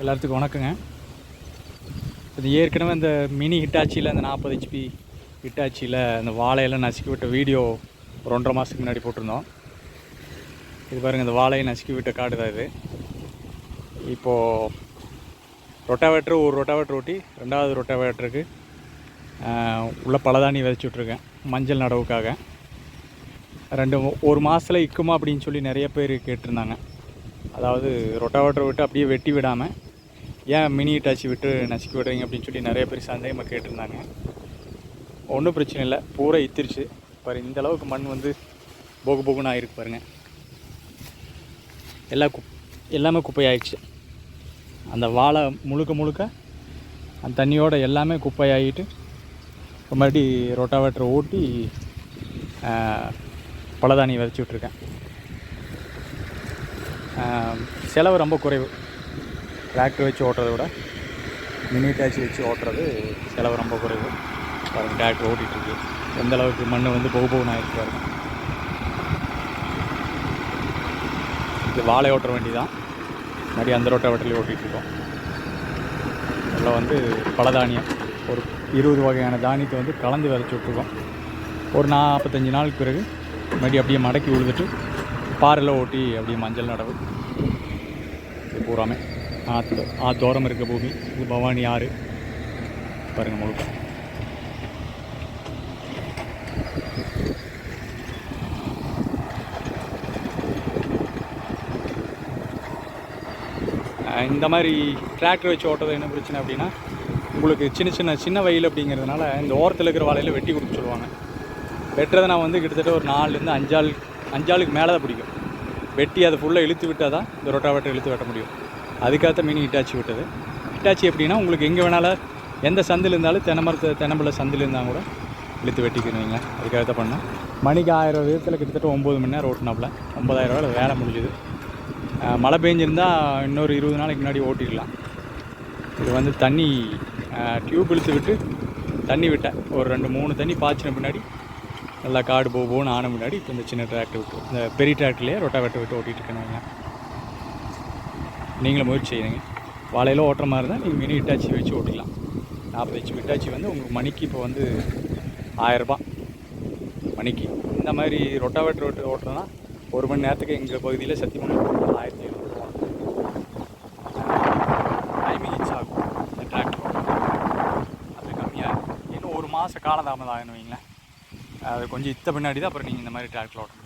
எல்லாத்துக்கும் வணக்கங்க. இது ஏற்கனவே இந்த மினி ஹிட்டாச்சியில் அந்த 40 HP ஹிட்டாச்சியில் அந்த வாழையெல்லாம் நசுக்கி விட்ட வீடியோ ஒரு 1.5 மாதத்துக்கு முன்னாடி போட்டிருந்தோம். இது பாருங்கள், இந்த வாழையை நசுக்கி விட்ட காடு தான் இது. இப்போது ரொட்டாவேட்டர் ஒரு ரொட்டாவேட்டர் ஓட்டி 2வது ரொட்டாவேட்டருக்கு உள்ள பலதானி விதைச்சி விட்ருக்கேன் மஞ்சள் நடவுக்காக. ஒரு மாதத்தில் இக்குமா அப்படின்னு சொல்லி நிறைய பேர் கேட்டிருந்தாங்க. அதாவது ரொட்டாவேட்டரை விட்டு அப்படியே வெட்டி விடாமல் ஏன் மினி ஹிட்டாச்சி விட்டு நசுக்கி விடுறீங்க அப்படின்னு சொல்லி நிறைய பேர் சந்தேகமாக கேட்டிருந்தாங்க. ஒன்றும் பிரச்சனை இல்லை, பூரா இத்திருச்சு பாரு. இந்த அளவுக்கு மண் வந்து போகுன்னு ஆகிருக்கு பாருங்கள். எல்லாமே குப்பையாயிடுச்சு. அந்த வாழை முழுக்க அந்த தண்ணியோடு எல்லாமே குப்பையாகிட்டு மறுபடி ரொட்டாவேட்டரை ஓட்டி பலதானி விதைச்சி விட்ருக்கேன். செலவு ரொம்ப குறைவு. டிராக்டர் வச்சு ஓட்டுறதை விட மினி ஹிட்டாச்சி வச்சு ஓட்டுறது செலவு ரொம்ப குறைவு. பாருங்கள், டிராக்டர் ஓட்டிகிட்ருக்கு. எந்த அளவுக்கு மண் வந்து போகுன்னு ஆகிருக்கு பாருங்க. இது வாழை ஓட்டுற வண்டி தான். முன்னாடி அந்த ரொட்டாவேட்டர்லேயே ஓட்டிகிட்ருக்கோம். அதில் வந்து பலதானியம் ஒரு 20 வகையான தானியத்தை வந்து கலந்து விதைச்சி விட்ருக்கோம். ஒரு 45 நாளுக்கு பிறகு மறுபடியும் அப்படியே மடக்கி உழுதுட்டு பாறையில் ஓட்டி அப்படியே மஞ்சள் நடவு. இது பூராமே ஆத்தோரம் இருக்க பூமி. இது பவானி ஆறு பாருங்கள் முழுக்க. இந்த மாதிரி டிராக்டர் வச்சு ஓட்டுறது என்ன பிரச்சனை அப்படின்னா, உங்களுக்கு சின்ன வயல் அப்படிங்கிறதுனால இந்த ஓரத்தில் இருக்கிற வாழையில் வெட்டி கொடுக்க சொல்லுவாங்க. வெட்டுறதை நான் வந்து கிட்டத்தட்ட ஒரு 4லேருந்து 5 ஆளுக்கு மேலே தான் பிடிக்கும். வெட்டி அதை ஃபுல்லாக இழுத்து விட்டால் தான் இந்த ரொட்டாவேட்டர் இழுத்து வெட்ட முடியும். அதுக்காக மினி ஹிட்டாச்சி விட்டது. ஹிட்டாச்சி எப்படின்னா, உங்களுக்கு எங்கே வேணாலும் எந்த சந்தில் இருந்தாலும் தென்னம்பிள்ளை சந்தில் இருந்தால் கூட இழுத்து வெட்டிக்கிறீங்க. அதுக்காக தான் பண்ணோம். மணிக்கு 1000 விதத்தில் கிட்டத்தட்ட 9 மணி நேரம் ஓட்டினாப்புல. 9000 வேலை முடிஞ்சுது. மழை பெஞ்சிருந்தால் இன்னொரு 20 நாளைக்கு முன்னாடி ஓட்டிடலாம். இது வந்து தண்ணி டியூப் இழுத்து விட்டு தண்ணி விட்டேன். ஒரு 2-3 தண்ணி பாய்ச்சின பின்னாடி நல்லா காடு போகுன்னு ஆன முன்னாடி இப்போ இந்த சின்ன டிராக்டர் விட்டு, இந்த பெரிய டிராக்டர்லேயே ரொட்டாவேட்டர் விட்டு ஓட்டிகிட்டு இருக்கேன். நீங்களும் முயற்சி செய்யுங்க. வாழையில் ஓட்டுற மாதிரி இருந்தால் நீங்கள் மினி ஹிட்டாச்சி வச்சு ஓட்டிக்கலாம். 40 HP ஹிட்டாச்சி வந்து உங்களுக்கு மணிக்கு இப்போ வந்து 1000 ரூபா மணிக்கு. இந்த மாதிரி ரொட்டாவேட்டர் விட்டு ஓட்டுறதுனா 1 மணி நேரத்துக்கு எங்கள் பகுதியில் சத்தியமாக 1700 ரூபா டைமிங் இன்ச் ஆகும் இந்த டிராக்டர். அது கம்மியாக இன்னும் 1 மாதம் காலதாமதம் ஆகணும் வைங்களேன். அது கொஞ்சம் பின்னாடி தான் அப்புறம் நீங்கள் இந்த மாதிரி டிராக்டர் ஓட்டணும்.